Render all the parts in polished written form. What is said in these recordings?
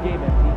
Good game, MP.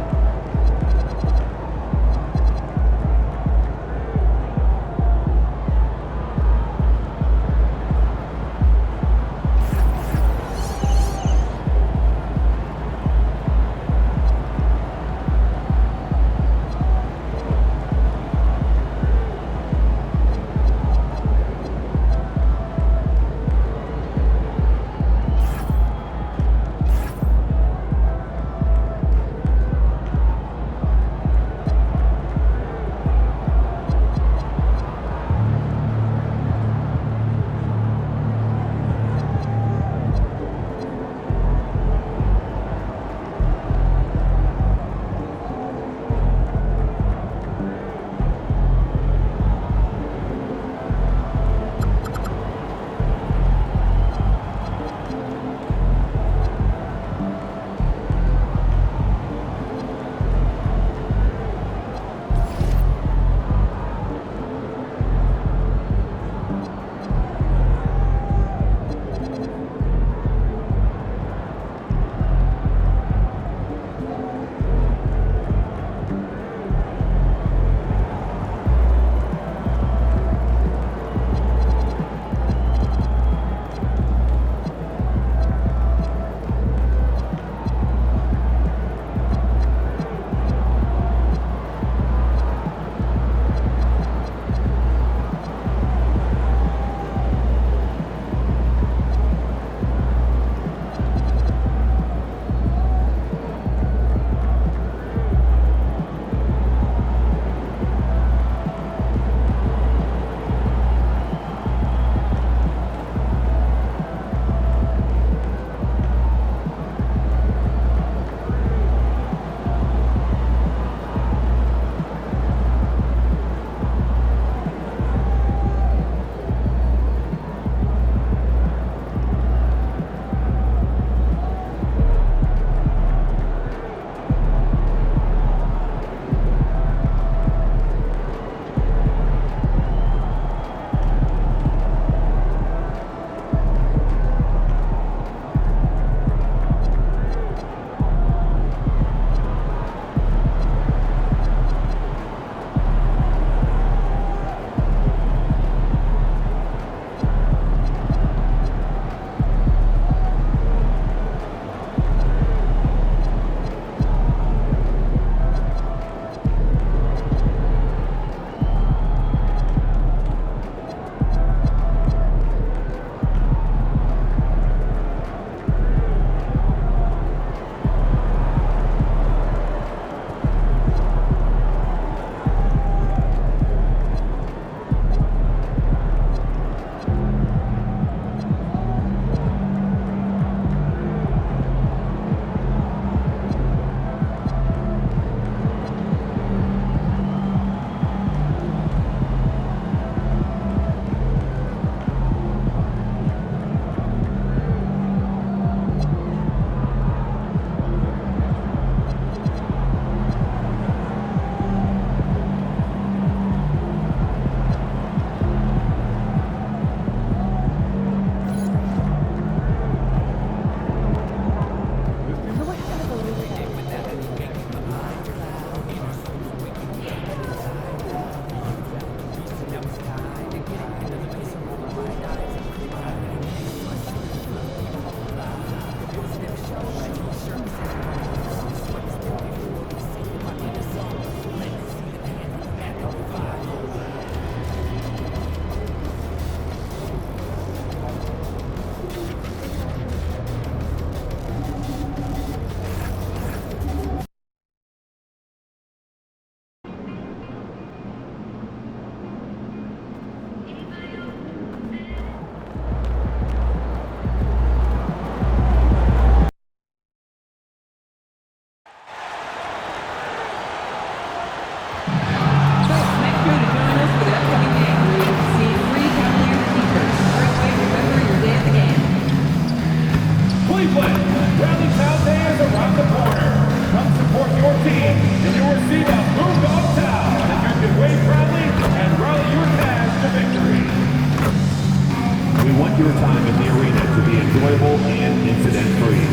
your time in the arena to be enjoyable and incident-free.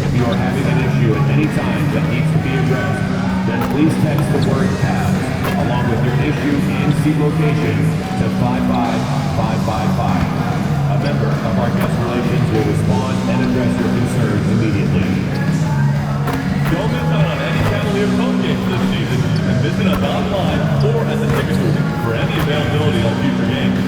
If you are having an issue at any time that needs to be addressed, then please text the word "tabs" along with your issue and seat location to 55555. A member of our guest relations will respond and address your concerns immediately. Don't miss out on any Cavaliers home games this season and visit us online or at the ticket booth for any availability on future games.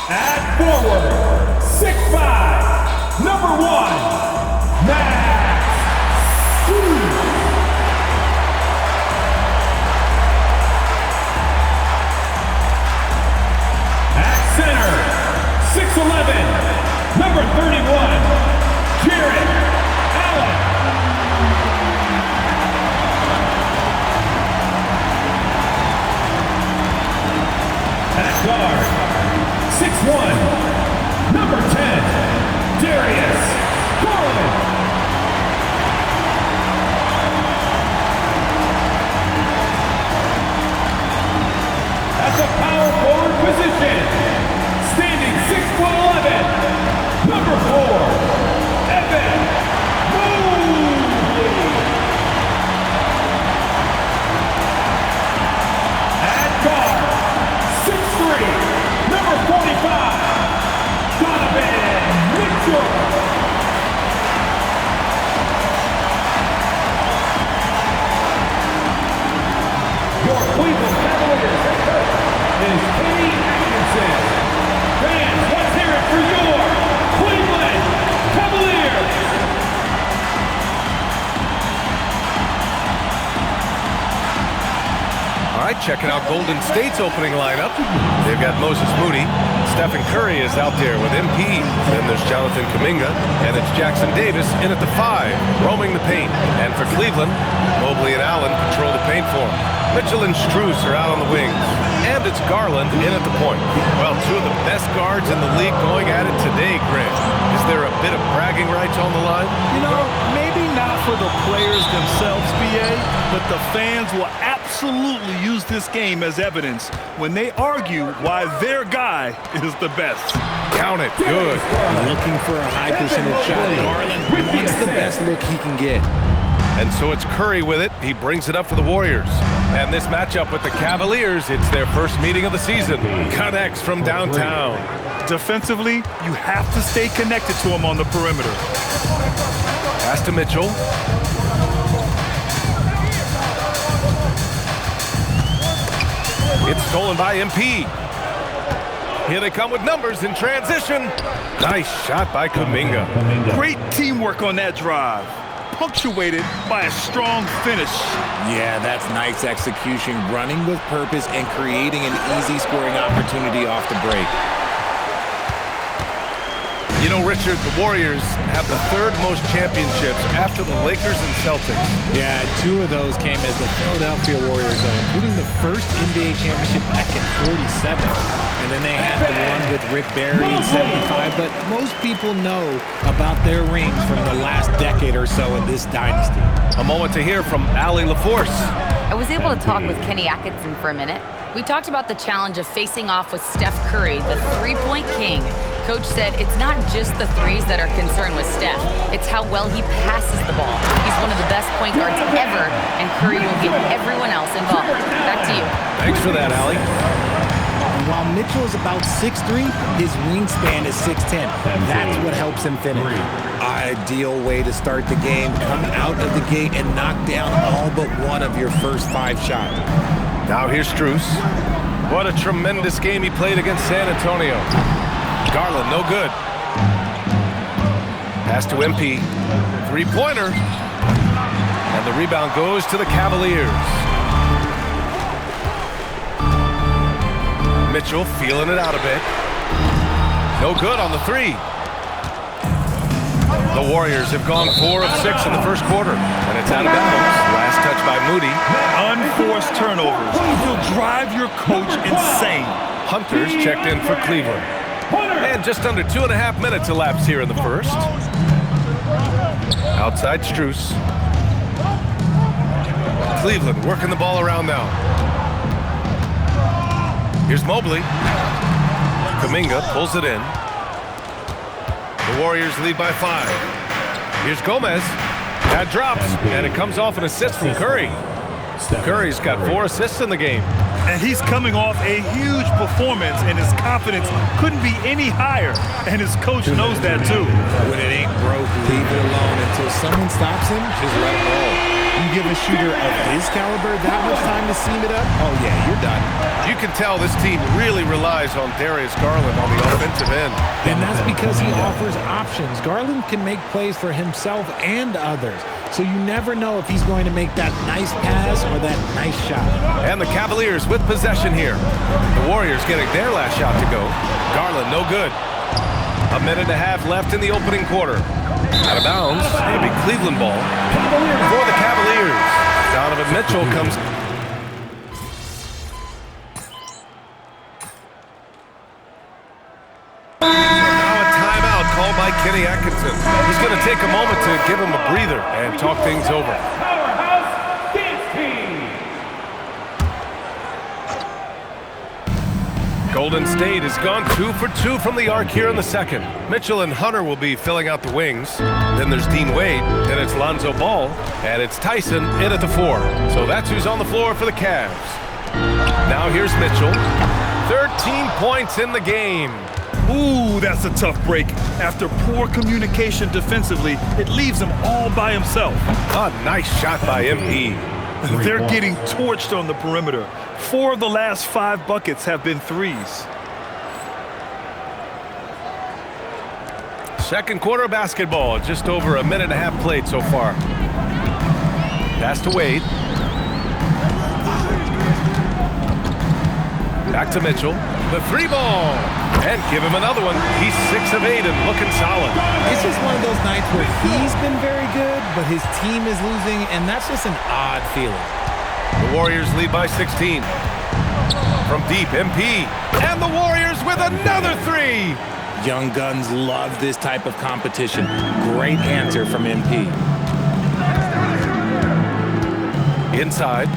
At forward, 6'5", number 1, Max Strus. At center, 6'11", number 31, Jarrett Allen. At guard, 6'1", number 10, Darius Garland. At the power forward position, standing 6'11", number 4, Evan Mobley. At guard, 6'3", number 45, Donovan Mitchell. Your Cleveland Cavaliers head coach is Kenny Atkinson. Fans, let's hear it for your Cleveland Cavaliers. All right, checking out Golden State's opening lineup. They've got Moses Moody. Stephen Curry is out there with MP. Then there's Jonathan Kuminga. And it's Jackson Davis in at the 5, roaming the paint. And for Cleveland, Mobley and Allen control the paint for him. Mitchell and Strus are out on the wings. And it's Garland in at the point. Well, two of the best guards in the league going at it today, Grant. Is there a bit of bragging rights on the line? You know, maybe not for the players themselves, BA, but the fans will absolutely use this game as evidence when they argue why their guy is the best. Count it. Good. Looking for a high percentage shot. Garland wants the best look he can get. And so it's Curry with it. He brings it up for the Warriors. And this matchup with the Cavaliers, it's their first meeting of the season. Connects from downtown. Defensively, you have to stay connected to him on the perimeter. Pass to Mitchell. It's stolen by MP. Here they come with numbers in transition. Nice shot by Kuminga. Great teamwork on that drive, punctuated by a strong finish. Yeah, that's nice execution, running with purpose and creating an easy scoring opportunity off the break. You know, Richard, the Warriors have the third most championships after the Lakers and Celtics. Yeah, 2 of those came as the Philadelphia Warriors, including the first NBA championship back in '47. And then they had the one with Rick Barry in '75. But most people know about their rings from the last decade or so in this dynasty. A moment to hear from Allie LaForce. I was able to talk with Kenny Atkinson for a minute. We talked about the challenge of facing off with Steph Curry, the three-point king. Coach said it's not just the threes that are concerned with Steph. It's how well he passes the ball. He's one of the best point guards ever, and Curry will get everyone else involved. Back to you. Thanks for that, Allie. And while Mitchell is about 6'3", his wingspan is 6'10". That's what helps him finish. Ideal way to start the game. Come out of the gate and knock down all but one of your first 5 shots. Now here's Strus. What a tremendous game he played against San Antonio. Garland, no good. Pass to MP. Three-pointer. And the rebound goes to the Cavaliers. Mitchell feeling it out a bit. No good on the 3. The Warriors have gone 4 of 6 in the first quarter. And it's out of bounds. Last touch by Moody. Unforced turnovers will drive your coach insane. Hunter's checked in for Cleveland. And just under 2.5 minutes elapsed here in the first. Out Outside Strus. Cleveland working the ball around now. Here's Mobley. Kuminga pulls it in. The Warriors lead by 5. Here's Gomez. That drops, and it comes off an assist from Curry. Curry's got 4 assists in the game. And he's coming off a huge performance, and his confidence couldn't be any higher. And his coach knows that, too. When it ain't broke, leave it alone until someone stops him. Just let it roll. You give a shooter of his caliber that much time to seam it up, oh yeah, you're done. You can tell this team really relies on Darius Garland on the offensive end. And that's because he offers options. Garland can make plays for himself and others. So you never know if he's going to make that nice pass or that nice shot. And the Cavaliers with possession here. The Warriors getting their last shot to go. Garland, no good. A minute and a half left in the opening quarter. Out of bounds, it'll be Cleveland ball for the Cavaliers. Donovan Mitchell comes. Now a timeout called by Kenny Atkinson. He's going to take a moment to give him a breather and talk things over. Powerhouse Dance Team. Golden State has gone 2 for 2 from the arc here in the second. Mitchell and Hunter will be filling out the wings. Then there's Dean Wade. Then it's Lonzo Ball. And it's Tyson in at the 4. So that's who's on the floor for the Cavs. Now here's Mitchell. 13 points in the game. Ooh, that's a tough break. After poor communication defensively, it leaves him all by himself. A nice shot by MP. They're getting torched on the perimeter. 4 of the last 5 buckets have been threes. Second quarter of basketball. Just over a minute and a half played so far. Pass to Wade. Back to Mitchell. The 3 ball. And give him another one. He's 6 of 8 and looking solid. It's just one of those nights where he's been very good, but his team is losing, and that's just an odd feeling. The Warriors lead by 16. From deep, MP. And the Warriors with another 3. Young guns love this type of competition. Great answer from MP. Inside.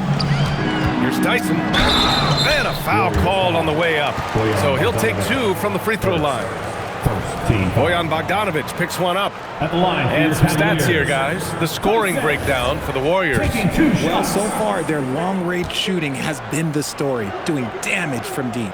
Here's Tyson. And a foul called on the way up. So he'll take 2 from the free throw line. Bojan Bogdanovic picks one up. At the line. And some stats here, guys. The scoring breakdown for the Warriors. Well, so far, their long-range shooting has been the story, doing damage from deep.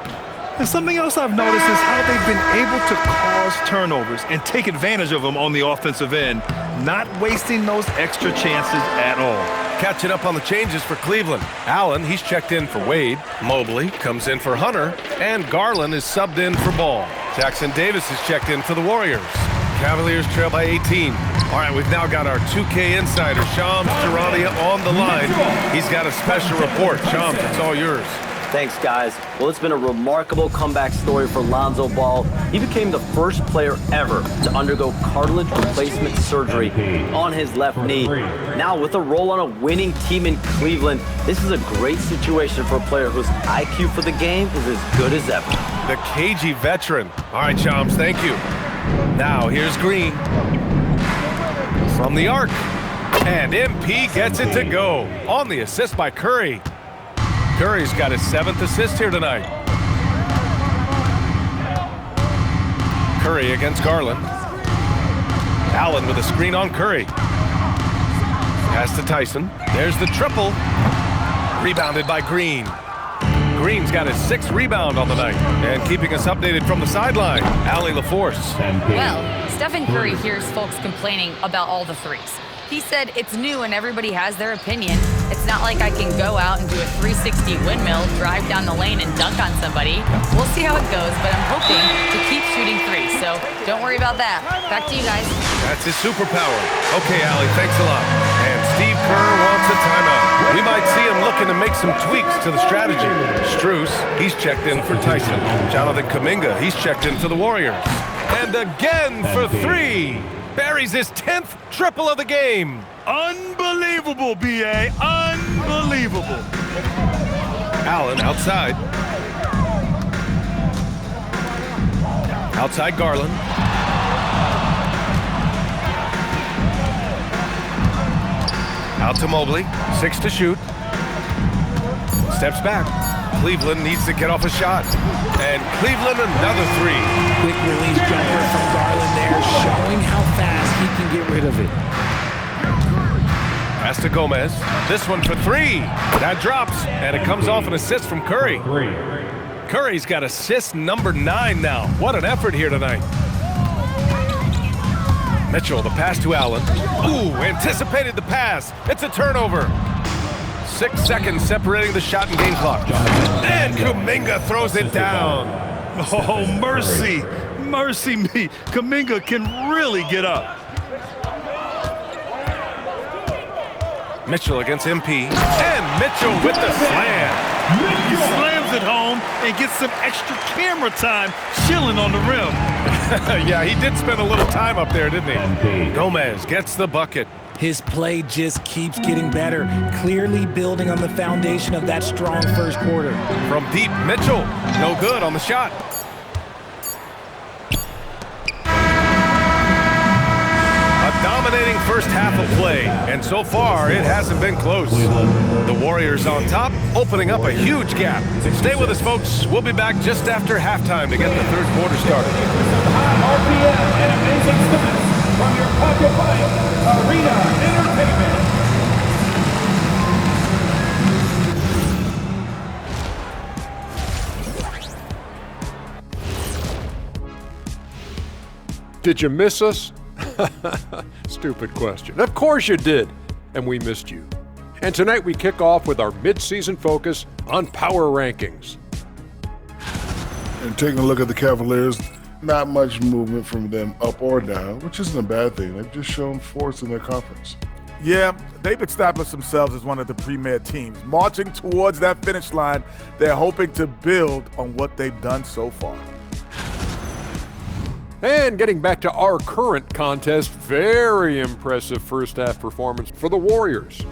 And something else I've noticed is how they've been able to cause turnovers and take advantage of them on the offensive end, not wasting those extra chances at all. Catching up on the changes for Cleveland. Allen, he's checked in for Wade. Mobley comes in for Hunter. And Garland is subbed in for Ball. Jackson Davis is checked in for the Warriors. Cavaliers trail by 18. All right, we've now got our 2K insider, Shams Charania, on the line. He's got a special report. Shams, it's all yours. Thanks, guys. Well, it's been a remarkable comeback story for Lonzo Ball. He became the first player ever to undergo cartilage replacement surgery on his left knee. Now, with a role on a winning team in Cleveland, this is a great situation for a player whose IQ for the game is as good as ever. The cagey veteran. All right, Shams, thank you. Now, here's Green. From the arc. And MP gets it to go. On the assist by Curry. Curry's got his 7th assist here tonight. Curry against Garland. Allen with a screen on Curry. Pass to Tyson. There's the triple. Rebounded by Green. Green's got his 6th rebound on the night. And keeping us updated from the sideline, Allie LaForce. Well, Stephen Curry hears folks complaining about all the threes. He said it's new and everybody has their opinion. It's not like I can go out and do a 360 windmill, drive down the lane and dunk on somebody. We'll see how it goes, but I'm hoping to keep shooting threes, so don't worry about that. Back to you guys. That's his superpower. Okay, Allie, thanks a lot. And Steve Kerr wants a timeout. We might see him looking to make some tweaks to the strategy. Strus, he's checked in for Tyson. Jonathan Kuminga, he's checked in for the Warriors. And again for 3. Buries his 10th triple of the game. Unbelievable, B.A. Unbelievable. Allen outside. Outside Garland. Out to Mobley. 6 to shoot. Steps back. Cleveland needs to get off a shot. And Cleveland another 3. Quick release jumper from Garland there, showing how fast he can get rid of it. Pass to Gomez. This one for 3. That drops, and it comes off an assist from Curry. Curry's got assist number 9 now. What an effort here tonight. Mitchell, the pass to Allen. Ooh, anticipated the pass. It's a turnover. 6 seconds separating the shot and game clock. And Kuminga throws it down. Oh, mercy. Mercy me. Kuminga can really get up. Mitchell against MP. And Mitchell with the slam. He slams it home and gets some extra camera time chilling on the rim. Yeah, he did spend a little time up there, didn't he? Gomez gets the bucket. His play just keeps getting better, clearly building on the foundation of that strong first quarter. From deep, Mitchell. No good on the shot. A dominating first half of play, and so far it hasn't been close. The Warriors on top, opening up a huge gap. Stay with us, folks. We'll be back just after halftime to get the third quarter started. High RPM and amazing stunts from your Pocket Bike Arena Entertainment. Did you miss us? Stupid question. Of course you did, and we missed you. And tonight we kick off with our mid-season focus on power rankings. And taking a look at the Cavaliers, not much movement from them up or down, which isn't a bad thing. They've just shown force in their conference. Yeah, they've established themselves as one of the premier teams. Marching towards that finish line, they're hoping to build on what they've done so far. And getting back to our current contest, very impressive first half performance for the Warriors.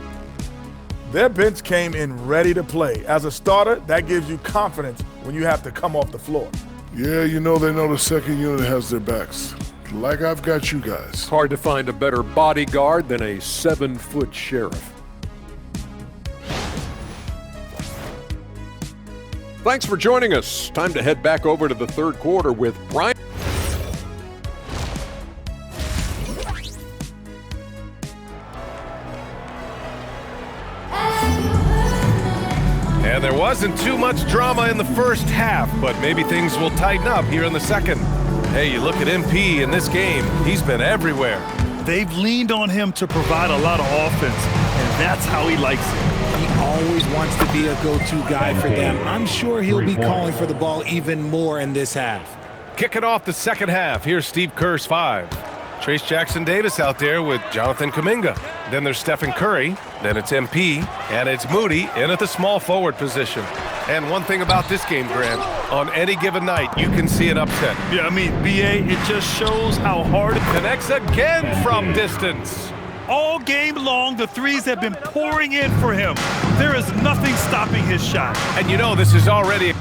Their bench came in ready to play. As a starter, that gives you confidence when you have to come off the floor. Yeah, they know the second unit has their backs. Like I've got you guys. Hard to find a better bodyguard than a 7-foot sheriff. Thanks for joining us. Time to head back over to the third quarter with Brian. And there wasn't too much drama in the first half, but maybe things will tighten up here in the second. Hey, you look at MP in this game, he's been everywhere. They've leaned on him to provide a lot of offense, and that's how he likes it. He always wants to be a go-to guy for them. I'm sure he'll be calling for the ball even more in this half. Kicking off the second half, here's Steve Kerr's 5. Trace Jackson Davis out there with Jonathan Kuminga. Then there's Stephen Curry. Then it's MP. And it's Moody in at the small forward position. And one thing about this game, Grant, on any given night, you can see an upset. Yeah, I mean, BA, it just shows how hard it Connects again from distance. all game long. The threes have been pouring in for him. There is nothing stopping his shot. And you know this is already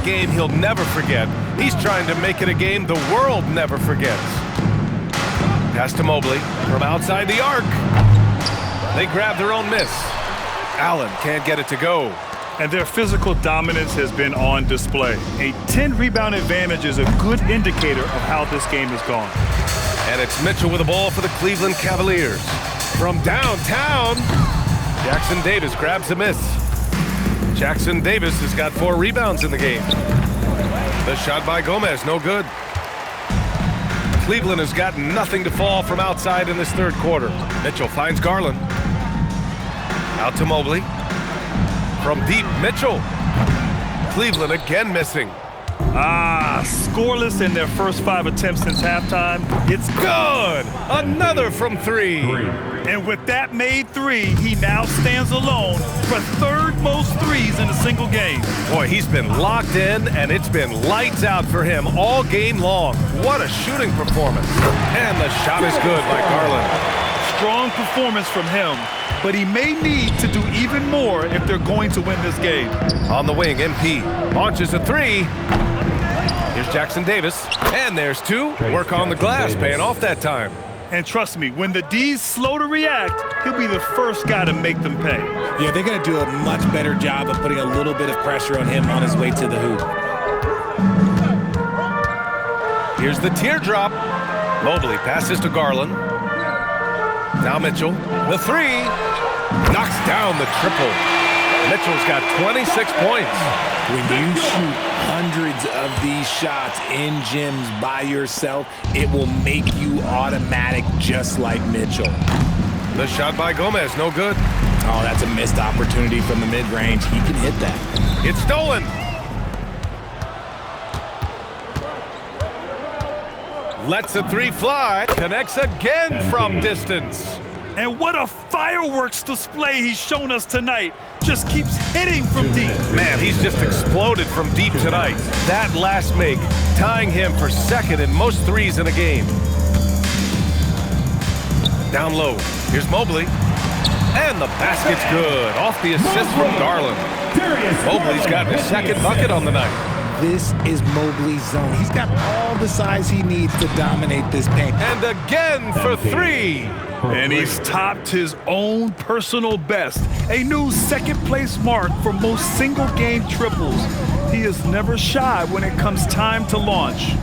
game he'll never forget. He's trying to make it a game the world never forgets. Pass to Mobley from outside the arc. They grab their own miss. Allen can't get it to go. And their physical dominance has been on display. A 10-rebound advantage is a good indicator of how this game has gone. And it's Mitchell with the ball for the Cleveland Cavaliers. From downtown, Jackson Davis grabs a miss. Jackson Davis has got 4 rebounds in the game. The shot by Gomez, no good. Cleveland has got nothing to fall from outside in this third quarter. Mitchell finds Garland. Out to Mobley. From deep, Mitchell. Cleveland again missing. Scoreless in their first 5 attempts since halftime. It's Good! Another from 3. And with that made 3, he now stands alone for third most threes in a single game. Boy, he's been locked in, and it's been lights out for him all game long. What a shooting performance. And the shot is good by Garland. Strong performance from him, but he may need to do even more if they're going to win this game. On the wing, MP launches a 3. Here's Jackson Davis, and there's 2. Work on the glass, paying off that time. And trust me, when the D's slow to react, he'll be the first guy to make them pay. Yeah, they're going to do a much better job of putting a little bit of pressure on him on his way to the hoop. Here's the teardrop. Mobley passes to Garland. Now Mitchell, the 3. Knocks down the triple. Mitchell's got 26 points. When you shoot hundreds of these shots in gyms by yourself, it will make you automatic just like Mitchell. The shot by Gomez, no good. Oh, that's a missed opportunity from the mid-range. He can hit that. It's stolen. Lets a 3 fly. Connects again from distance. And what a fireworks display he's shown us tonight. Just keeps hitting from deep. Man, he's just exploded from deep tonight. That last make, tying him for second in most threes in a game. Down low, here's Mobley. And the basket's good, off the assist from Garland. Mobley's got his second bucket on the night. This is Mobley's zone. He's got all the size he needs to dominate this paint. And again for 3. And he's topped his own personal best. A new second-place mark for most single-game triples. He is never shy when it comes time to launch.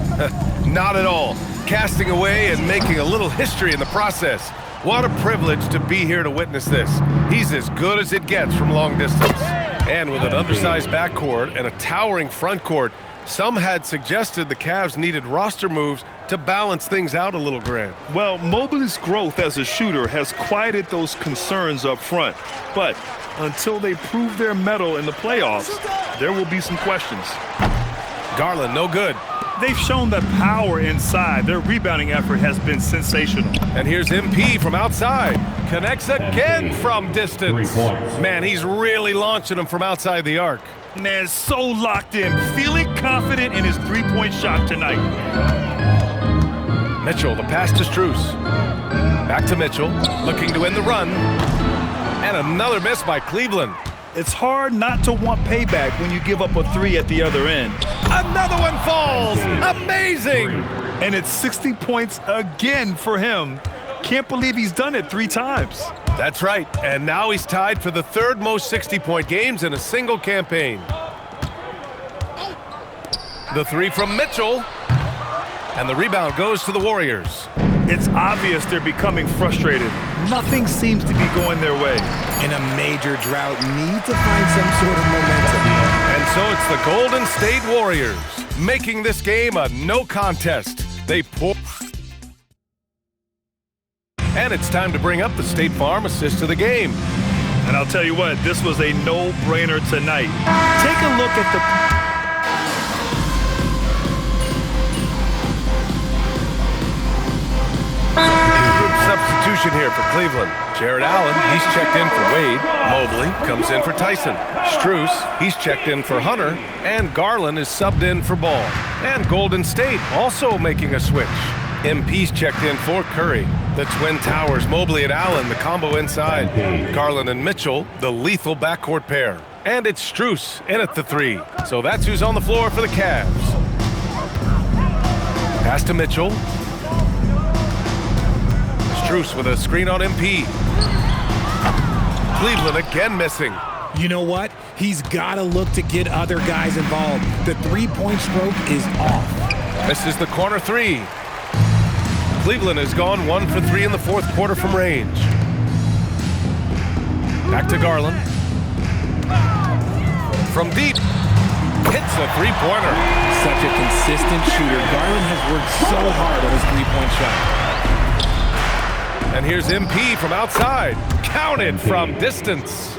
Not at all. Casting away and making a little history in the process. What a privilege to be here to witness this. He's as good as it gets from long distance. And with an undersized backcourt and a towering front court, some had suggested the Cavs needed roster moves to balance things out a little, Grant. Well, Mobley's growth as a shooter has quieted those concerns up front. But until they prove their mettle in the playoffs, there will be some questions. Garland, no good. They've shown that power inside. Their rebounding effort has been sensational. And here's MP from outside. Connects again from distance. Man, he's really launching them from outside the arc. Man, so locked in, feeling confident in his three-point shot tonight. Mitchell, the pass to Strus. Back to Mitchell, looking to end the run. And another miss by Cleveland. It's hard not to want payback when you give up a 3 at the other end. Another one falls! Amazing! And it's 60 points again for him. Can't believe he's done it 3 times. That's right, and now he's tied for the third most 60-point games in a single campaign. The 3 from Mitchell, and the rebound goes to the Warriors. It's obvious they're becoming frustrated. Nothing seems to be going their way. In a major drought, need to find some sort of momentum. And so it's the Golden State Warriors, making this game a no contest. They pour. And it's time to bring up the State Farm assist of the game. And I'll tell you what, this was a no-brainer tonight. Take a look at the... Substitution here for Cleveland. Jared Allen, he's checked in for Wade. Mobley comes in for Tyson. Strus, he's checked in for Hunter. And Garland is subbed in for Ball. And Golden State also making a switch. MP's checked in for Curry. The Twin Towers, Mobley and Allen, the combo inside. Garland and Mitchell, the lethal backcourt pair. And it's Strus in at the 3. So that's who's on the floor for the Cavs. Pass to Mitchell. Strus with a screen on MP. Cleveland again missing. You know what? He's got to look to get other guys involved. The three-point stroke is off. Misses the corner 3. Cleveland has gone 1 for 3 in the fourth quarter from range. Back to Garland. From deep. Hits a three-pointer. Such a consistent shooter. Garland has worked so hard on his three-point shot. And here's MP from outside. Counted from distance.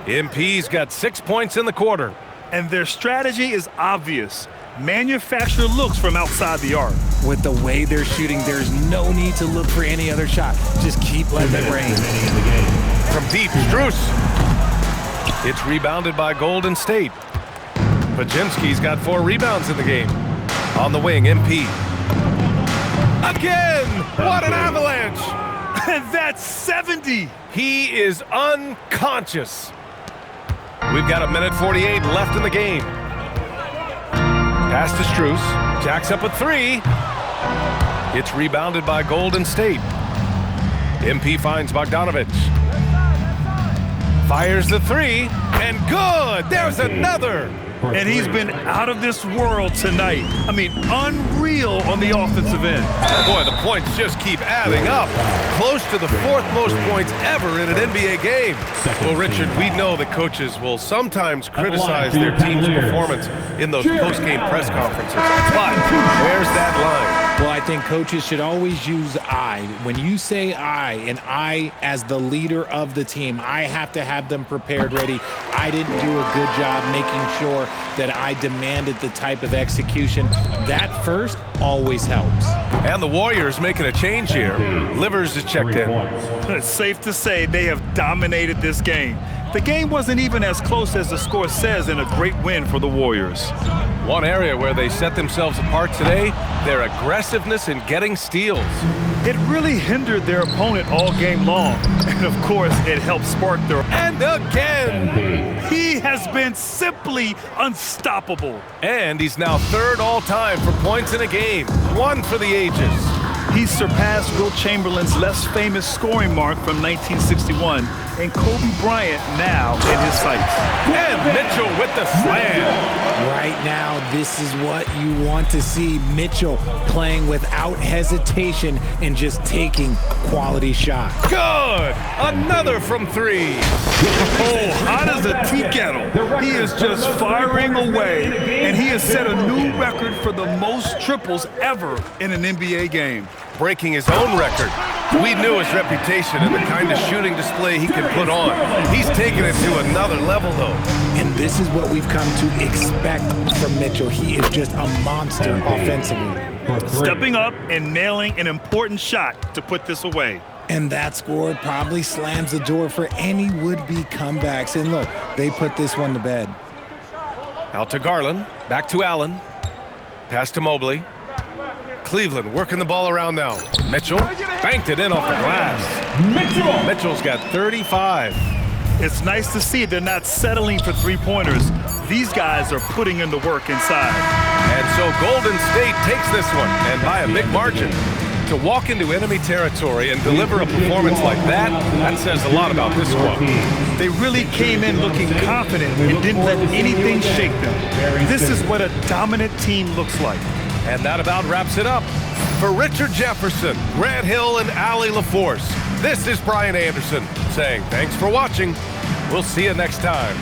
MP's got 6 points in the quarter. And their strategy is obvious. Manufacture looks from outside the arc. With the way they're shooting, there's no need to look for any other shot. Just keep letting it rain. From deep, Strus. It's rebounded by Golden State. Pajinski's got 4 rebounds in the game. On the wing, MP. Again! What an avalanche! And that's 70! He is unconscious. We've got 1:48 left in the game. Pass to Strus. Jacks up a 3. It's rebounded by Golden State. MP finds Bogdanovic. Fires the 3, and good! There's another! And he's been out of this world tonight. I mean, unreal on the offensive end. Boy, the points just keep adding up. Close to the 4th most points ever in an NBA game. Well, Richard, we know that coaches will sometimes criticize their team's performance in those post-game press conferences. But where's that line? Well, I think coaches should always use I. When you say I, and I as the leader of the team, I have to have them prepared, ready. I didn't do a good job making sure that I demanded the type of execution. That first always helps. And the Warriors making a change here. Livers is checked in. It's safe to say they have dominated this game. The game wasn't even as close as the score says in a great win for the Warriors. One area where they set themselves apart today, their aggressiveness in getting steals. It really hindered their opponent all game long. And of course, it helped spark their... And again! He has been simply unstoppable. And he's now 3rd all-time for points in a game. 1 for the ages. He surpassed Wilt Chamberlain's less famous scoring mark from 1961 and Kobe Bryant now in his sights. And Mitchell with the slam. Right now, this is what you want to see. Mitchell playing without hesitation and just taking quality shots. Good! Another from 3. Oh, hot as a tea kettle. He is just firing away, and he has set a new record for the most triples ever in an NBA game. Breaking his own record. We knew his reputation and the kind of shooting display he can put on. He's taken it to another level, though. And this is what we've come to expect from Mitchell. He is just a monster offensively. Stepping up and nailing an important shot to put this away. And that score probably slams the door for any would-be comebacks. And look, they put this one to bed. Out to Garland. Back to Allen. Pass to Mobley. Cleveland working the ball around now. Mitchell banked it in off the glass. Mitchell's got 35. It's nice to see they're not settling for three-pointers. These guys are putting in the work inside. And so Golden State takes this one, and by a big margin. To walk into enemy territory and deliver a performance like that says a lot about this squad. They really came in looking confident and didn't let anything shake them. This is what a dominant team looks like. And that about wraps it up. For Richard Jefferson, Grant Hill, and Allie LaForce, this is Brian Anderson saying thanks for watching. We'll see you next time.